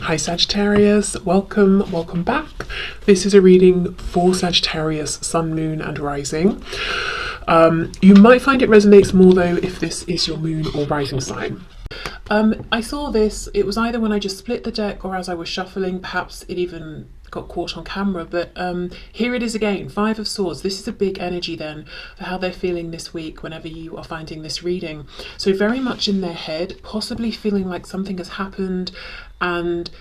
Hi Sagittarius, welcome back. This is a reading for Sagittarius, Sun, Moon and Rising. You might find it resonates more though if this is your moon or rising sign. I saw this, it was either when I just split the deck or as I was shuffling, perhaps it even got caught on camera, but here it is again, Five of Swords. This is a big energy then for how they're feeling this week whenever you are finding this reading. So very much in their head, possibly feeling like something has happened and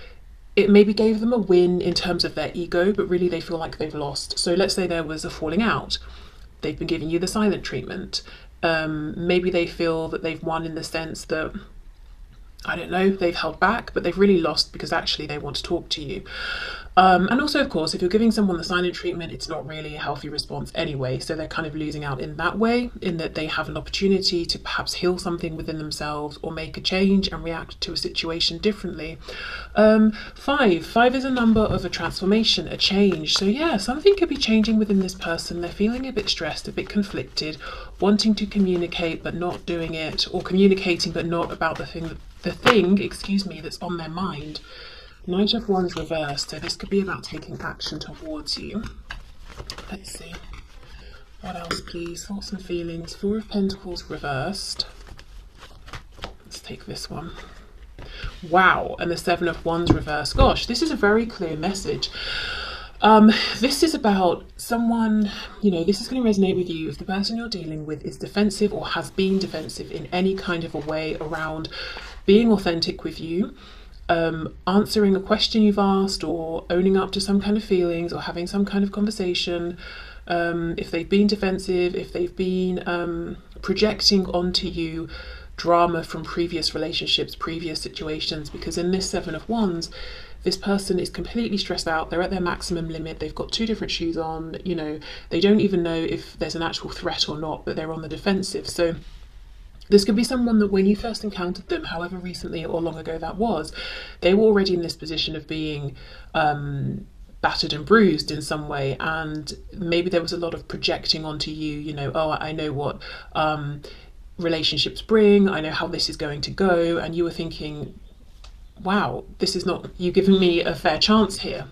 it maybe gave them a win in terms of their ego, but really they feel like they've lost. So let's say there was a falling out. They've been giving you the silent treatment. Maybe they feel that they've won in the sense that, I don't know, they've held back, but they've really lost because actually they want to talk to you. And also, of course, if you're giving someone the silent treatment, it's not really a healthy response anyway. So they're kind of losing out in that way, in that they have an opportunity to perhaps heal something within themselves or make a change and react to a situation differently. Five is a number of a transformation, a change. So yeah, something could be changing within this person. They're feeling a bit stressed, a bit conflicted, wanting to communicate but not doing it, or communicating but not about the thing, that's on their mind. Knight of Wands reversed, so this could be about taking action towards you. Let's see. What else, please? Thoughts and feelings. Four of Pentacles reversed. Let's take this one. Wow, and the Seven of Wands reversed. Gosh, this is a very clear message. This is about someone, this is going to resonate with you if the person you're dealing with is defensive or has been defensive in any kind of a way around being authentic with you, answering a question you've asked or owning up to some kind of feelings or having some kind of conversation. If they've been defensive, if they've been projecting onto you drama from previous relationships, previous situations, because in this Seven of Wands, this person is completely stressed out. They're at their maximum limit. They've got two different shoes on. They don't even know if there's an actual threat or not, but they're on the defensive. So this could be someone that when you first encountered them, however recently or long ago that was, they were already in this position of being battered and bruised in some way. And maybe there was a lot of projecting onto you, oh, I know what relationships bring. I know how this is going to go. And you were thinking, wow, this is not you giving me a fair chance here.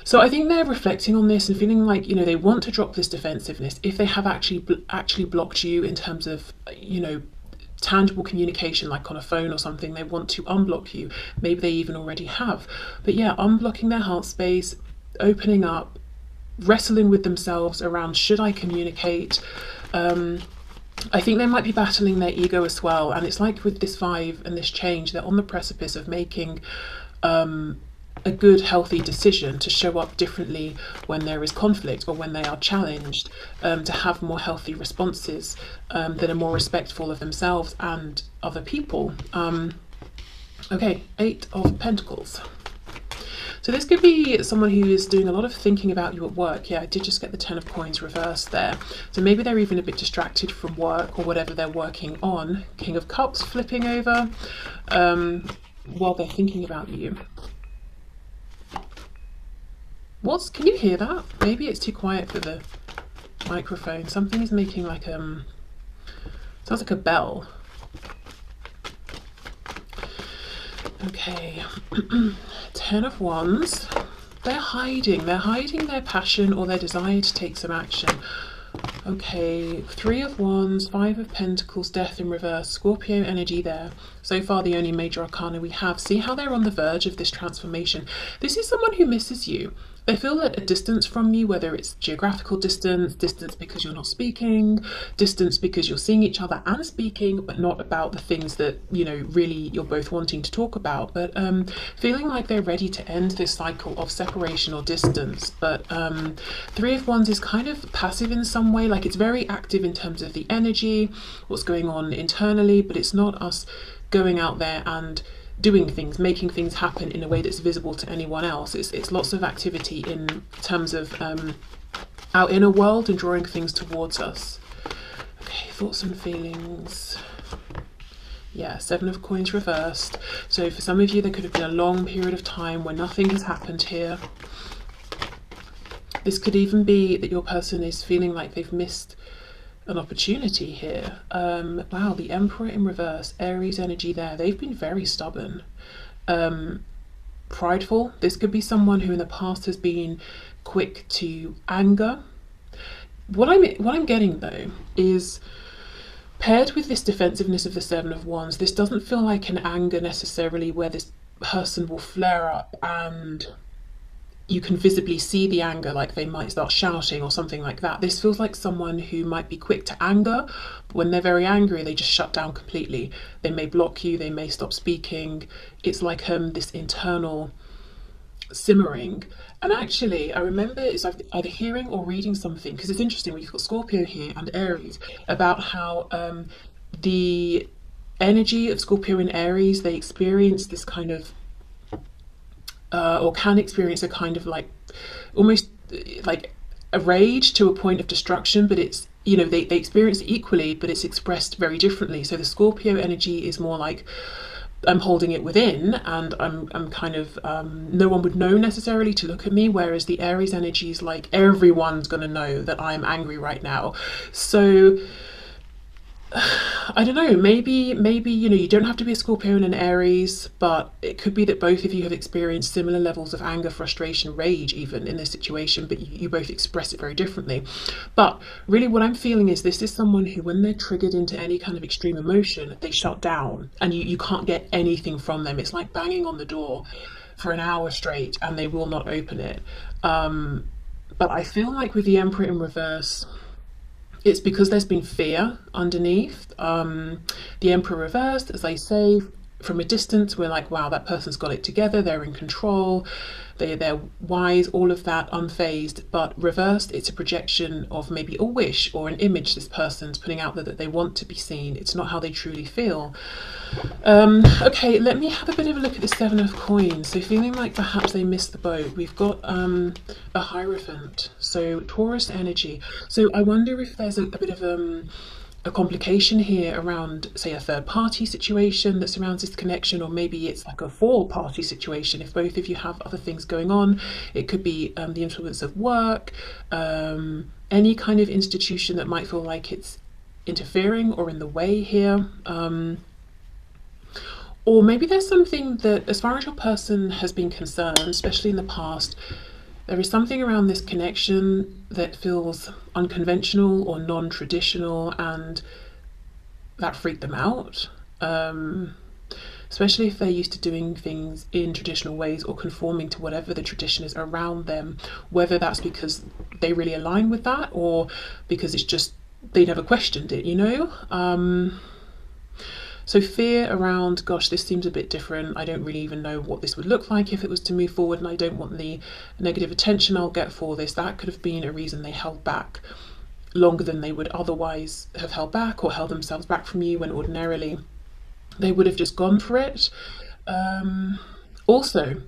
So I think they're reflecting on this and feeling like, they want to drop this defensiveness. If they have actually blocked you in terms of, tangible communication, like on a phone or something, they want to unblock you. Maybe they even already have. But yeah, unblocking their heart space, opening up, wrestling with themselves around, should I communicate? I think they might be battling their ego as well, and it's like with this five and this change, they're on the precipice of making a good, healthy decision to show up differently when there is conflict or when they are challenged, to have more healthy responses that are more respectful of themselves and other people. Okay, Eight of Pentacles. So this could be someone who is doing a lot of thinking about you at work. Yeah, I did just get the Ten of Coins reversed there. So maybe they're even a bit distracted from work or whatever they're working on. King of Cups flipping over while they're thinking about you. Can you hear that? Maybe it's too quiet for the microphone. Something is making like sounds like a bell. Okay. Ten of Wands. They're hiding their passion or their desire to take some action. Okay, Three of Wands, Five of Pentacles, Death in reverse, Scorpio energy there. So far the only major arcana we have. See how they're on the verge of this transformation. This is someone who misses you. They feel at a distance from you, whether it's geographical distance because you're not speaking, distance because you're seeing each other and speaking, but not about the things that, really you're both wanting to talk about. But feeling like they're ready to end this cycle of separation or distance. But Three of Wands is kind of passive in some way, like it's very active in terms of the energy, what's going on internally, but it's not us going out there and doing things, making things happen in a way that's visible to anyone else. It's lots of activity in terms of our inner world and drawing things towards us. Okay, thoughts and feelings. Yeah, Seven of Coins reversed. So for some of you, there could have been a long period of time where nothing has happened here. This could even be that your person is feeling like they've missed an opportunity here. Wow, the Emperor in reverse, Aries energy there. They've been very stubborn. prideful. This could be someone who in the past has been quick to anger. What I'm getting though is, paired with this defensiveness of the Seven of Wands, this doesn't feel like an anger necessarily where this person will flare up and you can visibly see the anger, like they might start shouting or something like that. This feels like someone who might be quick to anger, but when they're very angry, they just shut down completely. They may block you, they may stop speaking. It's like this internal simmering. And actually, I remember it's either hearing or reading something, because it's interesting when you've got Scorpio here and Aries, about how the energy of Scorpio and Aries, they experience this kind of or can experience a kind of like almost like a rage to a point of destruction, but it's, you know, they experience it equally, but it's expressed very differently. So the Scorpio energy is more like, I'm holding it within and I'm kind of no one would know necessarily to look at me, whereas the Aries energy is like everyone's gonna know that I'm angry right now. So I don't know, maybe, you know, you don't have to be a Scorpio and an Aries, but it could be that both of you have experienced similar levels of anger, frustration, rage even in this situation, but you both express it very differently. But really what I'm feeling is this is someone who, when they're triggered into any kind of extreme emotion, they shut down and you can't get anything from them. It's like banging on the door for an hour straight and they will not open it. But I feel like with the Emperor in reverse, it's because there's been fear underneath. The Emperor reversed, as I say, from a distance, we're like, wow, that person's got it together, they're in control, they're wise, all of that, unfazed. But reversed, it's a projection of maybe a wish or an image this person's putting out there that they want to be seen. It's not how they truly feel. Okay, let me have a bit of a look at the Seven of Coins. So feeling like perhaps they missed the boat. We've got a Hierophant, so Taurus energy. So I wonder if there's a bit of a complication here around, say, a third party situation that surrounds this connection, or maybe it's like a four-party situation. If both of you have other things going on, it could be the influence of work, any kind of institution that might feel like it's interfering or in the way here. Or maybe there's something that, as far as your person has been concerned, especially in the past, there is something around this connection that feels unconventional or non-traditional, and that freaked them out. Especially if they're used to doing things in traditional ways or conforming to whatever the tradition is around them, whether that's because they really align with that or because it's just they never questioned it, you know? So fear around, gosh, this seems a bit different. I don't really even know what this would look like if it was to move forward, and I don't want the negative attention I'll get for this. That could have been a reason they held back longer than they would otherwise have held back, or held themselves back from you when ordinarily they would have just gone for it. Also,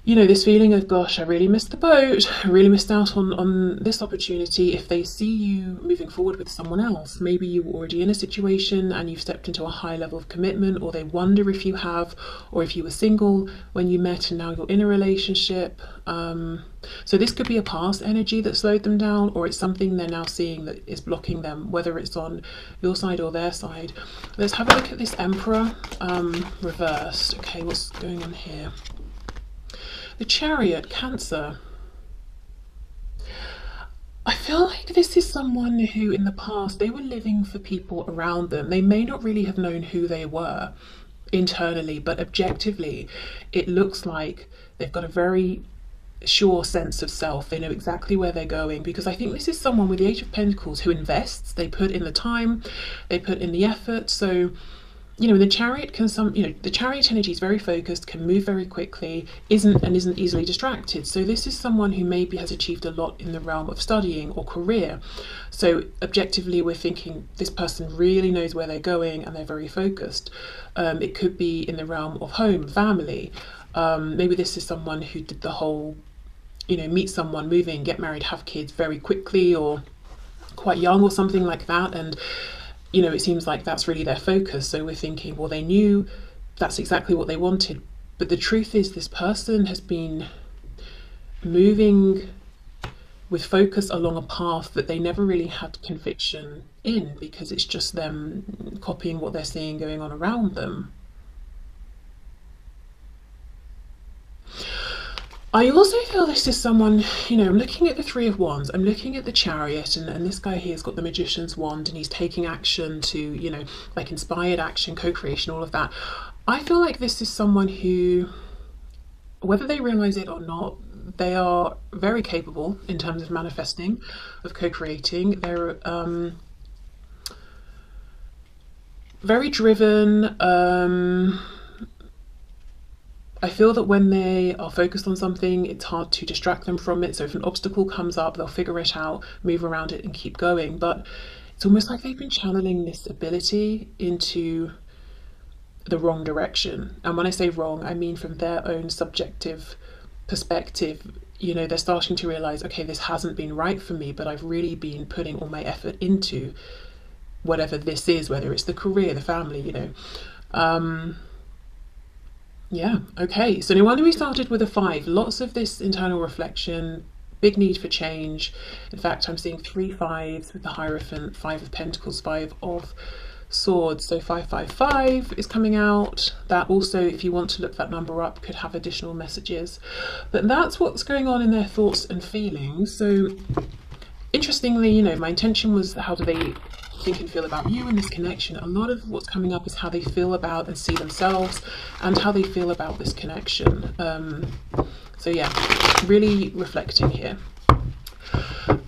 you know, this feeling of, gosh, I really missed the boat, I really missed out on this opportunity. If they see you moving forward with someone else, maybe you were already in a situation and you've stepped into a high level of commitment, or they wonder if you have, or if you were single when you met and now you're in a relationship. So this could be a past energy that slowed them down, or it's something they're now seeing that is blocking them, whether it's on your side or their side. Let's have a look at this Emperor reversed. Okay, what's going on here? The Chariot, Cancer. I feel like this is someone who in the past, they were living for people around them. They may not really have known who they were internally, but objectively, it looks like they've got a very sure sense of self. They know exactly where they're going, because I think this is someone with the Eight of Pentacles who invests. They put in the time, they put in the effort. So, you know, the Chariot can the Chariot energy is very focused, can move very quickly, isn't easily distracted. So this is someone who maybe has achieved a lot in the realm of studying or career. So objectively, we're thinking this person really knows where they're going and they're very focused. It could be in the realm of home, family. Maybe this is someone who did the whole, you know, meet someone, move in, get married, have kids very quickly, or quite young or something like that. And you know, it seems like that's really their focus. So we're thinking, well, they knew that's exactly what they wanted. But the truth is, this person has been moving with focus along a path that they never really had conviction in, because it's just them copying what they're seeing going on around them. I also feel this is someone, you know, I'm looking at the Three of Wands, I'm looking at the Chariot, and this guy here has got the Magician's wand, and he's taking action to, you know, like inspired action, co-creation, all of that. I feel like this is someone who, whether they realize it or not, they are very capable in terms of manifesting, of co-creating. They're very driven. I feel that when they are focused on something, it's hard to distract them from it. So if an obstacle comes up, they'll figure it out, move around it and keep going. But it's almost like they've been channeling this ability into the wrong direction. And when I say wrong, I mean from their own subjective perspective. You know, they're starting to realize, okay, this hasn't been right for me, but I've really been putting all my effort into whatever this is, whether it's the career, the family, you know. Yeah, okay, so no wonder we started with a 5. Lots of this internal reflection, big need for change. In fact, I'm seeing 3 5s with the Hierophant, 5 of Pentacles, 5 of Swords. So 555 is coming out. That also, if you want to look that number up, could have additional messages. But that's what's going on in their thoughts and feelings. So interestingly, you know, my intention was how do they think and feel about you in this connection. A lot of what's coming up is how they feel about and see themselves, and how they feel about this connection. So yeah, really reflecting here.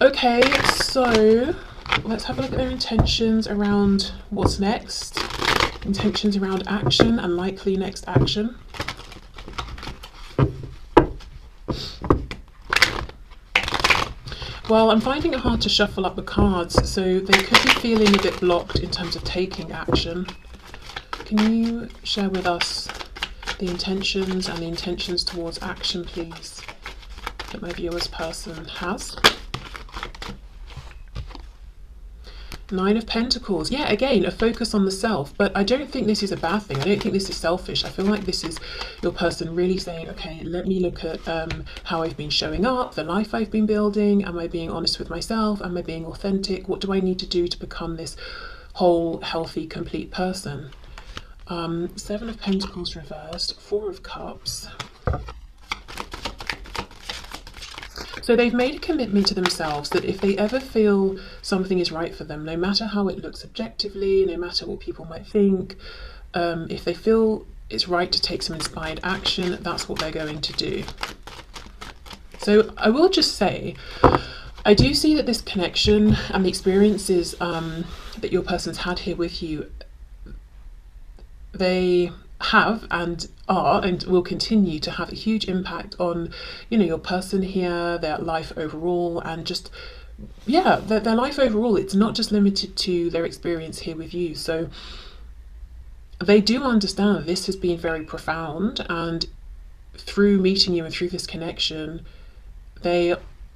Okay, so let's have a look at their intentions around what's next, intentions around action and likely next action. Well, I'm finding it hard to shuffle up the cards, so they could be feeling a bit blocked in terms of taking action. Can you share with us the intentions and the intentions towards action, please, that my viewer's person has? 9 of Pentacles. Yeah, again, a focus on the self, but I don't think this is a bad thing. I don't think this is selfish. I feel like this is your person really saying, okay, let me look at how I've been showing up, the life I've been building. Am I being honest with myself? Am I being authentic? What do I need to do to become this whole, healthy, complete person? 7 of Pentacles reversed, 4 of Cups. So they've made a commitment to themselves that if they ever feel something is right for them, no matter how it looks objectively, no matter what people might think, if they feel it's right to take some inspired action, that's what they're going to do. So I will just say, I do see that this connection and the experiences that your person's had here with you, they have and are and will continue to have a huge impact on, you know, your person here, their life overall, and just, yeah, their life overall. It's not just limited to their experience here with you. So they do understand that this has been very profound, and through meeting you and through this connection, they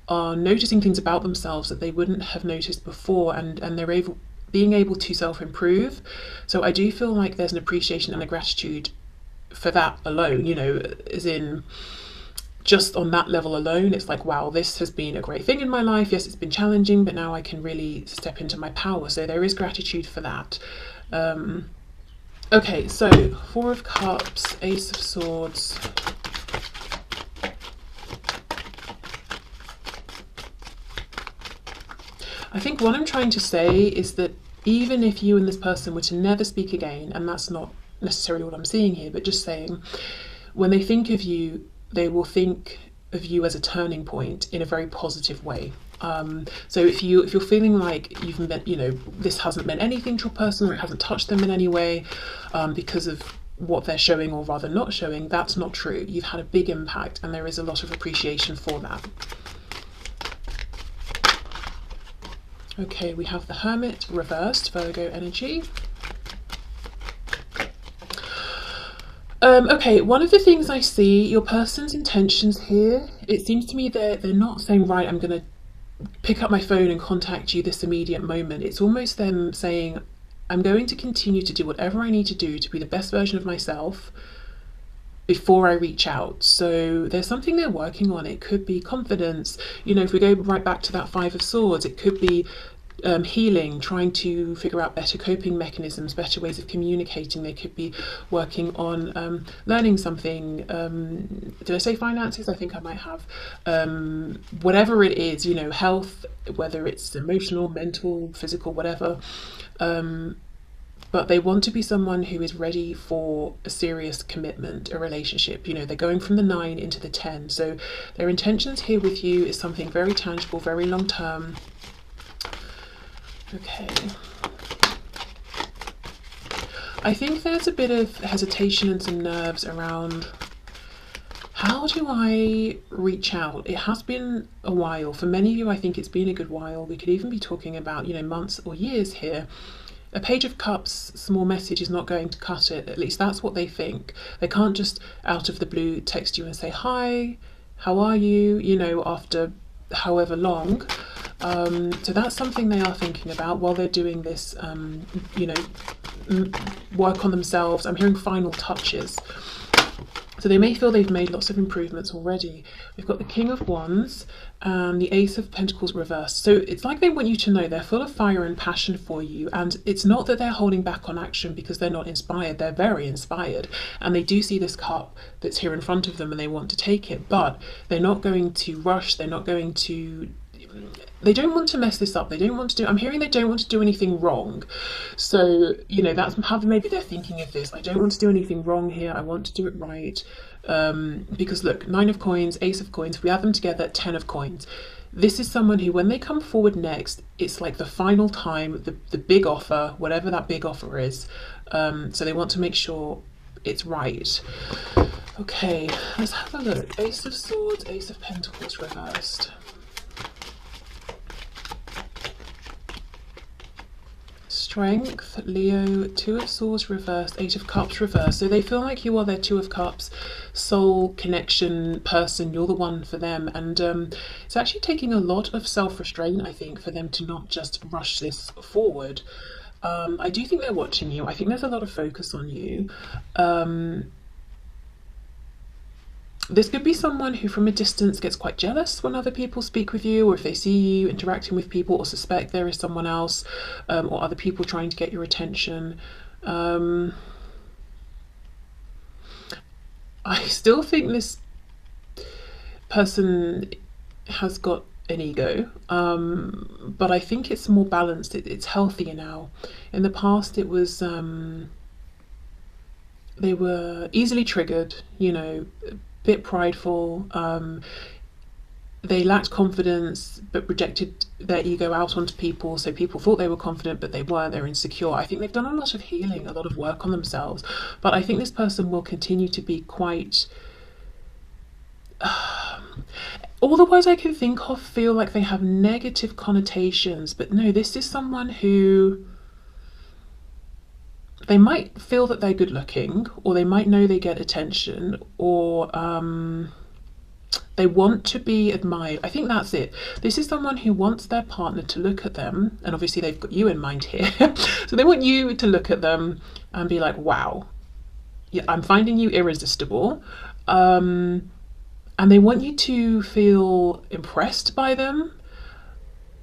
are noticing things about themselves that they wouldn't have noticed before, and they're being able to self-improve. So I do feel like there's an appreciation and a gratitude for that alone, you know, as in just on that level alone, it's like, wow, this has been a great thing in my life. Yes, it's been challenging, but now I can really step into my power. So there is gratitude for that. Okay, so 4 of Cups, Ace of Swords. I think what I'm trying to say is that even if you and this person were to never speak again, and that's not necessarily what I'm seeing here, but just saying, when they think of you, they will think of you as a turning point in a very positive way. So if you're feeling like you've met, you know, this hasn't meant anything to a person, or it hasn't touched them in any way because of what they're showing or rather not showing, that's not true. You've had a big impact, and there is a lot of appreciation for that. Okay, we have the Hermit reversed, Virgo energy. Okay, one of the things I see, your person's intentions here, it seems to me they're not saying, right, I'm going to pick up my phone and contact you this immediate moment. It's almost them saying, I'm going to continue to do whatever I need to do to be the best version of myself before I reach out. So there's something they're working on. It could be confidence. You know, if we go right back to that 5 of Swords, it could be healing, trying to figure out better coping mechanisms, better ways of communicating. They could be working on learning something. Did I say finances? I think I might have. Whatever it is, you know, health, whether it's emotional, mental, physical, whatever. But they want to be someone who is ready for a serious commitment, a relationship. You know, they're going from the 9 into the 10. So their intentions here with you is something very tangible, very long term. Okay. I think there's a bit of hesitation and some nerves around, how do I reach out? It has been a while. For many of you, I think it's been a good while. We could even be talking about, you know, months or years here. A Page of Cups small message is not going to cut it. At least that's what they think. They can't just out of the blue text you and say, hi, how are you, you know, after however long. So that's something they are thinking about while they're doing this, you know, work on themselves. I'm hearing final touches. So they may feel they've made lots of improvements already. We've got the King of Wands and the Ace of Pentacles reversed. So it's like they want you to know they're full of fire and passion for you. And it's not that they're holding back on action because they're not inspired. They're very inspired. And they do see this cup that's here in front of them and they want to take it. But they're not going to rush. They're not going to... They don't want to mess this up. They don't want to do... I'm hearing they don't want to do anything wrong. So, you know, that's how maybe they're thinking of this. I don't want to do anything wrong here. I want to do it right. Because look, 9 of coins, Ace of coins, if we add them together, 10 of coins. This is someone who, when they come forward next, it's like the final time, the big offer, whatever that big offer is. So they want to make sure it's right. Okay, let's have a look. Ace of Swords, Ace of Pentacles reversed. Strength, Leo, 2 of Swords reversed, 8 of Cups reversed. So they feel like you are their 2 of Cups soul connection person. You're the one for them. And it's actually taking a lot of self-restraint, I think, for them to not just rush this forward. I do think they're watching you. I think there's a lot of focus on you. This could be someone who from a distance gets quite jealous when other people speak with you, or if they see you interacting with people or suspect there is someone else or other people trying to get your attention. I still think this person has got an ego, but I think it's more balanced. It's healthier now. In the past it was they were easily triggered, you know, bit prideful, they lacked confidence but projected their ego out onto people, so people thought they were confident but they weren't. They're insecure. I think they've done a lot of healing, a lot of work on themselves, but I think this person will continue to be quite all the words I can think of feel like they have negative connotations, but no, this is someone who they might feel that they're good looking, or they might know they get attention, or they want to be admired. I think that's it. This is someone who wants their partner to look at them, and obviously they've got you in mind here. So they want you to look at them and be like, wow, yeah, I'm finding you irresistible. And they want you to feel impressed by them,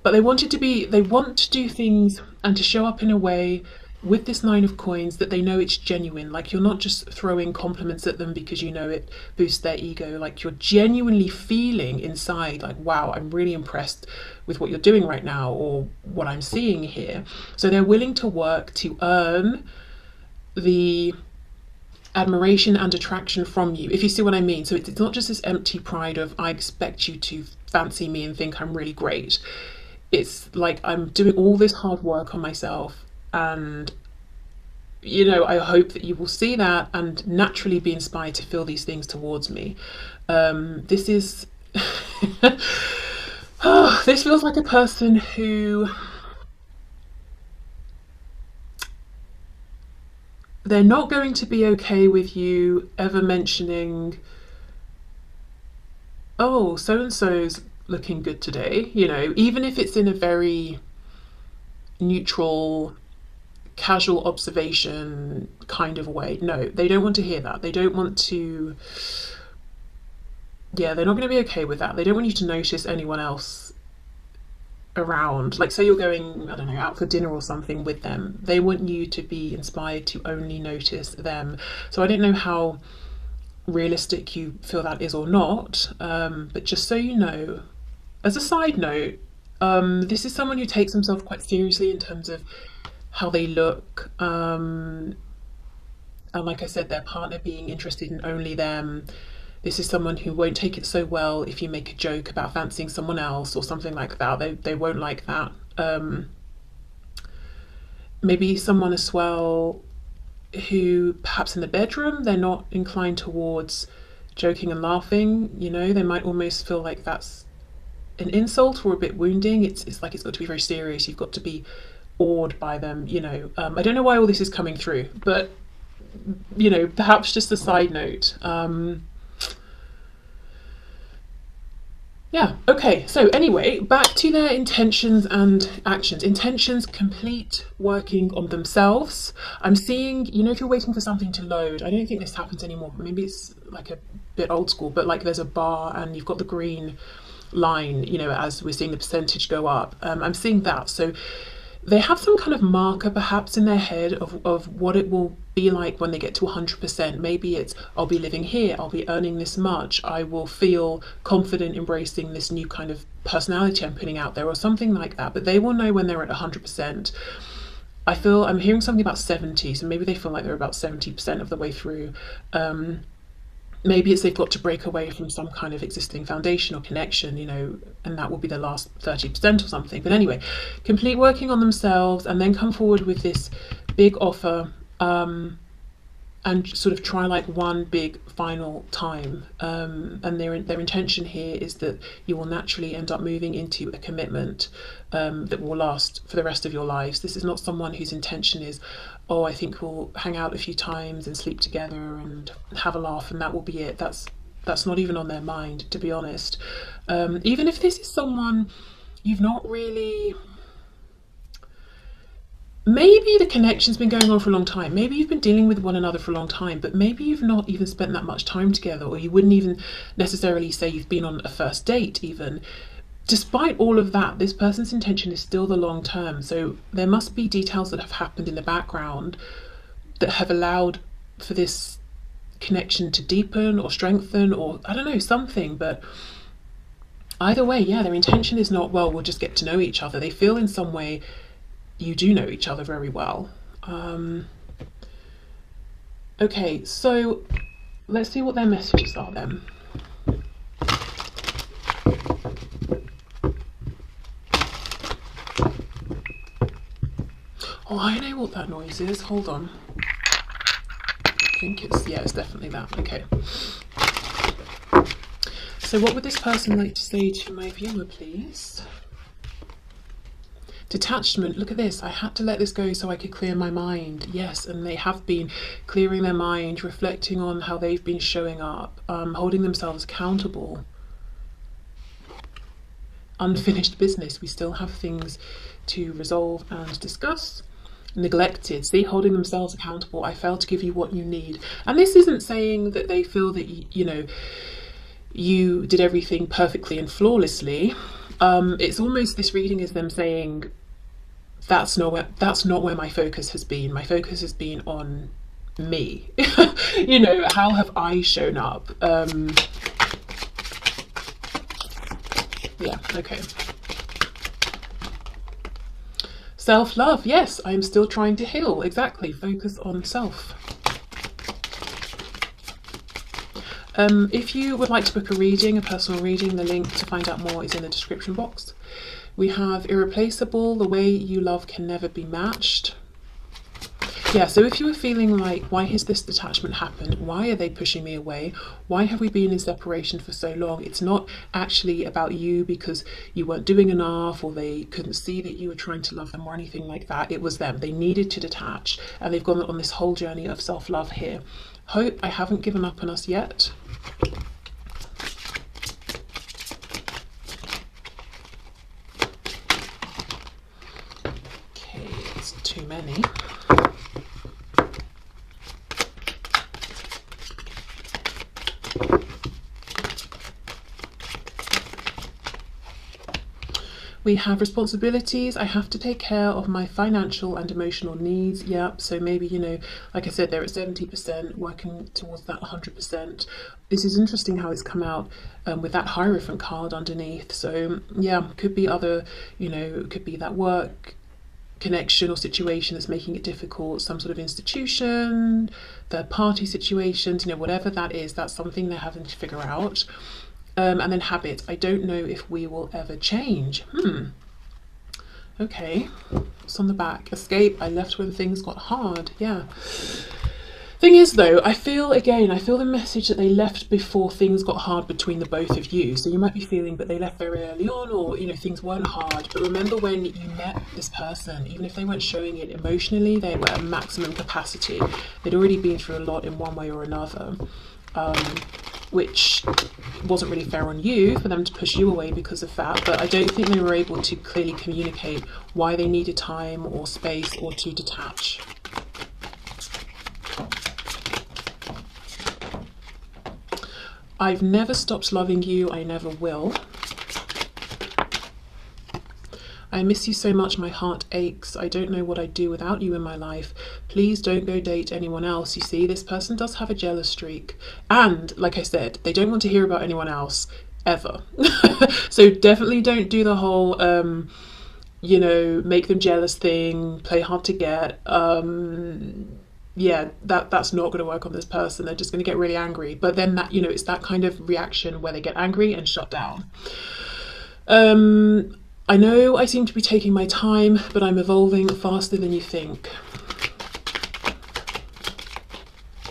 but they want to do things and to show up in a way with this 9 of coins that they know it's genuine. Like, you're not just throwing compliments at them because you know it boosts their ego. Like, you're genuinely feeling inside like, wow, I'm really impressed with what you're doing right now, or what I'm seeing here. So they're willing to work to earn the admiration and attraction from you, if you see what I mean. So it's not just this empty pride of, I expect you to fancy me and think I'm really great. It's like, I'm doing all this hard work on myself, and you know, I hope that you will see that and naturally be inspired to feel these things towards me. This is this feels like a person who, they're not going to be okay with you ever mentioning, oh, so and so's looking good today, you know, even if it's in a very neutral, casual observation kind of way. No, they don't want to hear that. They don't want to, yeah, they're not going to be okay with that. They don't want you to notice anyone else around. Like, say you're going, I don't know, out for dinner or something with them, they want you to be inspired to only notice them. So I don't know how realistic you feel that is or not, but just so you know, as a side note, this is someone who takes themselves quite seriously in terms of how they look, and like I said, their partner being interested in only them. This is someone who won't take it so well if you make a joke about fancying someone else or something like that. They won't like that. Maybe someone as well who perhaps in the bedroom they're not inclined towards joking and laughing. You know, they might almost feel like that's an insult or a bit wounding. It's like it's got to be very serious. You've got to be awed by them. You know, I don't know why all this is coming through, but you know, perhaps just a side note. Yeah, okay, so anyway, back to their intentions and actions. Intentions, complete working on themselves. I'm seeing, you know, if you're waiting for something to load, I don't think this happens anymore, maybe it's like a bit old school, but like there's a bar and you've got the green line, you know, as we're seeing the percentage go up. I'm seeing that. So they have some kind of marker perhaps in their head of what it will be like when they get to 100%. Maybe it's, I'll be living here, I'll be earning this much, I will feel confident embracing this new kind of personality I'm putting out there, or something like that. But they will know when they're at 100%. I'm hearing something about 70, so maybe they feel like they're about 70% of the way through. Maybe it's they've got to break away from some kind of existing foundation or connection, you know, and that will be the last 30% or something. But anyway, complete working on themselves and then come forward with this big offer, and sort of try like one big final time. And their intention here is that you will naturally end up moving into a commitment that will last for the rest of your lives. This is not someone whose intention is, oh, I think we'll hang out a few times and sleep together and have a laugh and that will be it. That's not even on their mind, to be honest. Even if this is someone you've not really... Maybe the connection's been going on for a long time. Maybe you've been dealing with one another for a long time, but maybe you've not even spent that much time together, or you wouldn't even necessarily say you've been on a first date even. Despite all of that, this person's intention is still the long term. So there must be details that have happened in the background that have allowed for this connection to deepen or strengthen, or I don't know, something. But either way, yeah, their intention is not, well, we'll just get to know each other. They feel in some way you do know each other very well. Okay, so let's see what their messages are then. Oh, I know what that noise is. Hold on. I think it's definitely that. Okay. So what would this person like to say to my viewer, please? Detachment, look at this. I had to let this go so I could clear my mind. Yes, and they have been clearing their mind, reflecting on how they've been showing up, holding themselves accountable. Unfinished business. We still have things to resolve and discuss. Neglected, see, holding themselves accountable. I failed to give you what you need. And this isn't saying that they feel that, you know, you did everything perfectly and flawlessly. It's almost, this reading is them saying, that's not where my focus has been. My focus has been on me. You know, how have I shown up? Yeah, okay. Self-love, yes, I'm still trying to heal. Exactly, focus on self. If you would like to book a reading, a personal reading, the link to find out more is in the description box. We have irreplaceable, the way you love can never be matched. Yeah, so if you were feeling like, why has this detachment happened? Why are they pushing me away? Why have we been in separation for so long? It's not actually about you because you weren't doing enough or they couldn't see that you were trying to love them or anything like that. It was them. They needed to detach and they've gone on this whole journey of self-love here. Hope I haven't given up on us yet. Okay, it's too many. We have responsibilities. I have to take care of my financial and emotional needs. Yep. So maybe, you know, like I said, they're at 70%, working towards that 100%. This is interesting how it's come out with that Hierophant card underneath. So yeah, could be other, you know, it could be that work connection or situation that's making it difficult, some sort of institution, third party situations, you know, whatever that is, that's something they're having to figure out. And then habits. I don't know if we will ever change. Okay. What's on the back? Escape. I left when things got hard. Yeah. Thing is though, I feel the message that they left before things got hard between the both of you. So you might be feeling, but they left very early on, or, you know, things weren't hard. But remember when you met this person, even if they weren't showing it emotionally, they were at maximum capacity. They'd already been through a lot in one way or another. Which wasn't really fair on you for them to push you away because of that, but I don't think they were able to clearly communicate why they needed time or space or to detach. I've never stopped loving you, I never will. I miss you so much, my heart aches. I don't know what I'd do without you in my life. Please don't go date anyone else. You see, this person does have a jealous streak. And, like I said, they don't want to hear about anyone else, ever. So definitely don't do the whole, you know, make them jealous thing, play hard to get. Yeah, that's not going to work on this person. They're just going to get really angry. But then that, you know, it's that kind of reaction where they get angry and shut down. I know I seem to be taking my time, but I'm evolving faster than you think.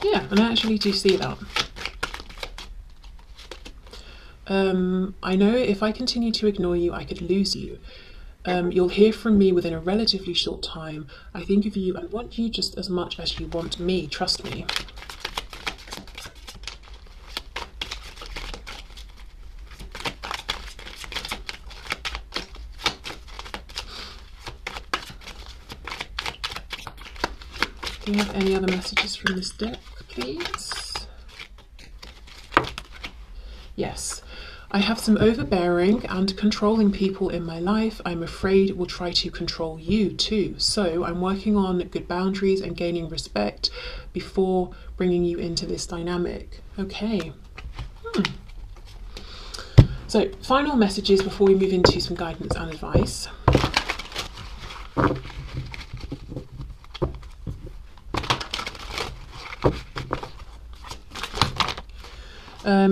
Yeah, and I actually do see that. I know if I continue to ignore you, I could lose you. You'll hear from me within a relatively short time. I think of you and want you just as much as you want me, trust me. Do you have any other messages from this deck, please? Yes. I have some overbearing and controlling people in my life. I'm afraid will try to control you too. So I'm working on good boundaries and gaining respect before bringing you into this dynamic. Okay. So final messages before we move into some guidance and advice.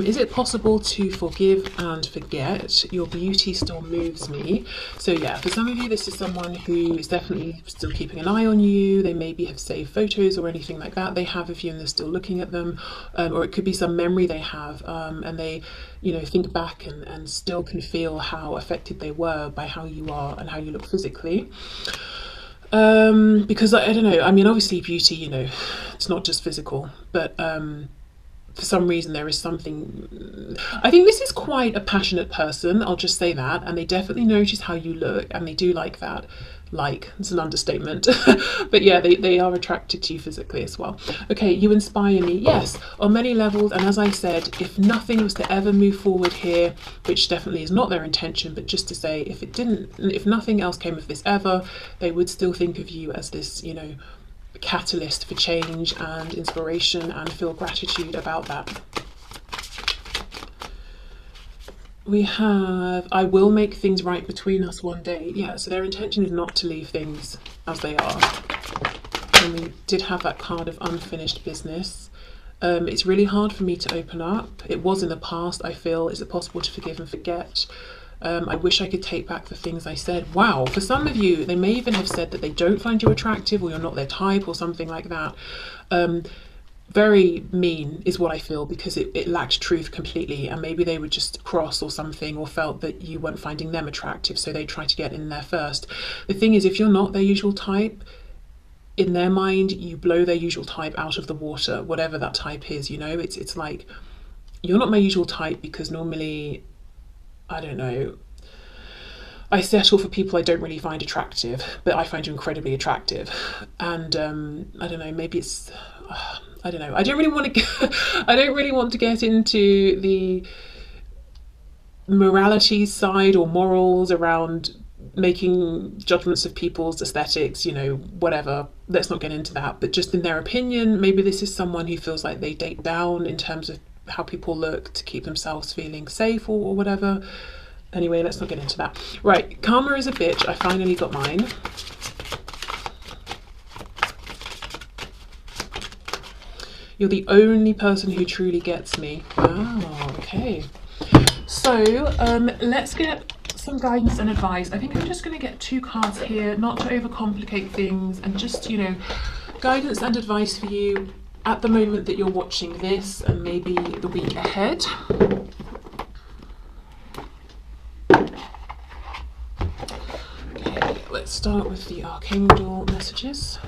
Is it possible to forgive and forget? Your beauty still moves me. So yeah, for some of you, this is someone who is definitely still keeping an eye on you. They maybe have saved photos or anything like that they have of you and they're still looking at them. Or it could be some memory they have and they, you know, think back and still can feel how affected they were by how you are and how you look physically. Because I don't know, I mean, obviously beauty, you know, it's not just physical, but for some reason there is something. I think this is quite a passionate person, I'll just say that, and they definitely notice how you look and they do like that. Like, it's an understatement. But yeah, they are attracted to you physically as well. Okay, you inspire me. Yes, on many levels. And as I said, if nothing was to ever move forward here, which definitely is not their intention, but just to say, if nothing else came of this ever, they would still think of you as this, you know, catalyst for change and inspiration and feel gratitude about that. We have, I will make things right between us one day. Yeah, so their intention is not to leave things as they are. And we did have that card of unfinished business. It's really hard for me to open up. It was in the past, I feel. Is it possible to forgive and forget? I wish I could take back the things I said. Wow, for some of you, they may even have said that they don't find you attractive or you're not their type or something like that. Very mean is what I feel, because it lacked truth completely, and maybe they were just cross or something, or felt that you weren't finding them attractive, so they tried to get in there first. The thing is, if you're not their usual type, in their mind, you blow their usual type out of the water, whatever that type is, you know? It's like, you're not my usual type because normally, I don't know, I settle for people I don't really find attractive, but I find you incredibly attractive. And I don't know, maybe it's, I don't know. I don't really want to get into the morality side or morals around making judgments of people's aesthetics, you know, whatever. Let's not get into that. But just in their opinion, maybe this is someone who feels like they date down in terms of how people look to keep themselves feeling safe or whatever. Anyway, let's not get into that. Right, karma is a bitch. I finally got mine. You're the only person who truly gets me. Wow, okay. So let's get some guidance and advice. I think I'm just going to get 2 cards here, not to overcomplicate things, and just, you know, guidance and advice for you at the moment that you're watching this and maybe the week ahead. Okay, let's start with the Archangel messages.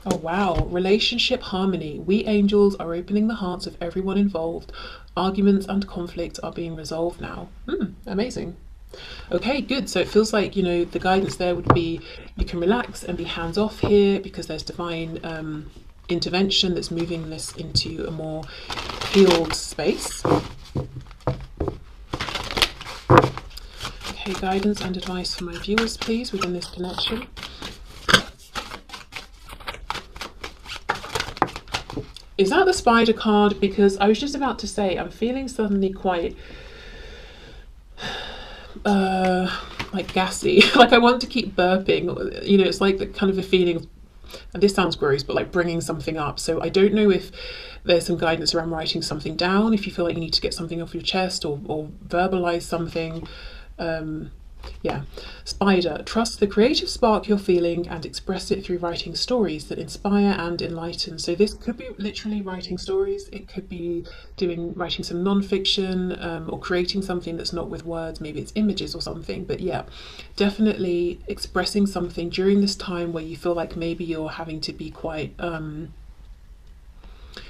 Oh wow, relationship harmony. We angels are opening the hearts of everyone involved. Arguments and conflicts are being resolved now. Amazing. Okay, good. So it feels like, you know, the guidance there would be you can relax and be hands off here because there's divine intervention that's moving this into a more healed space. Okay, guidance and advice for my viewers, please, within this connection. Is that the spider card? Because I was just about to say, I'm feeling suddenly quite like gassy. Like I want to keep burping. You know, it's like the kind of a feeling of, and this sounds gross, but like bringing something up. So I don't know if there's some guidance around writing something down, if you feel like you need to get something off your chest or verbalize something. Yeah, spider, trust the creative spark you're feeling and express it through writing stories that inspire and enlighten. So this could be literally writing stories, it could be writing some non-fiction or creating something that's not with words, maybe it's images or something. But yeah, definitely expressing something during this time where you feel like maybe you're having to be quite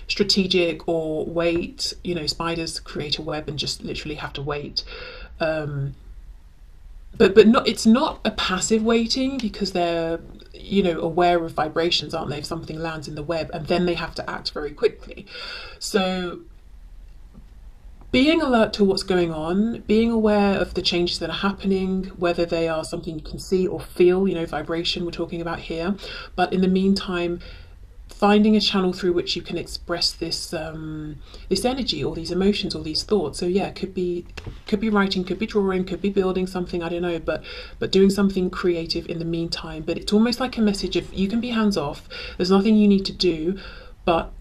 strategic or wait. You know, spiders create a web and just literally have to wait. But not, it's not a passive waiting, because they're, you know, aware of vibrations, aren't they, if something lands in the web, and then they have to act very quickly. So being alert to what's going on, being aware of the changes that are happening, whether they are something you can see or feel, you know, vibration we're talking about here. But in the meantime, finding a channel through which you can express this this energy or these emotions or these thoughts. So yeah, could be writing, could be drawing, could be building something, I don't know, but doing something creative in the meantime. But it's almost like a message of you can be hands off, there's nothing you need to do, but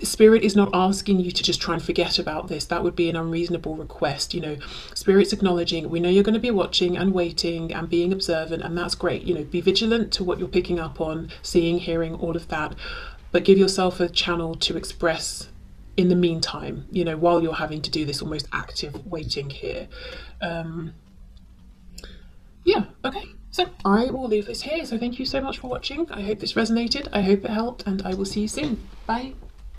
Spirit is not asking you to just try and forget about this. That would be an unreasonable request. You know, Spirit's acknowledging, we know you're going to be watching and waiting and being observant, and that's great. You know, be vigilant to what you're picking up on, seeing, hearing, all of that, but give yourself a channel to express in the meantime, you know, while you're having to do this almost active waiting here. Yeah, okay. So I will leave this here. So thank you so much for watching. I hope this resonated. I hope it helped, and I will see you soon. Bye.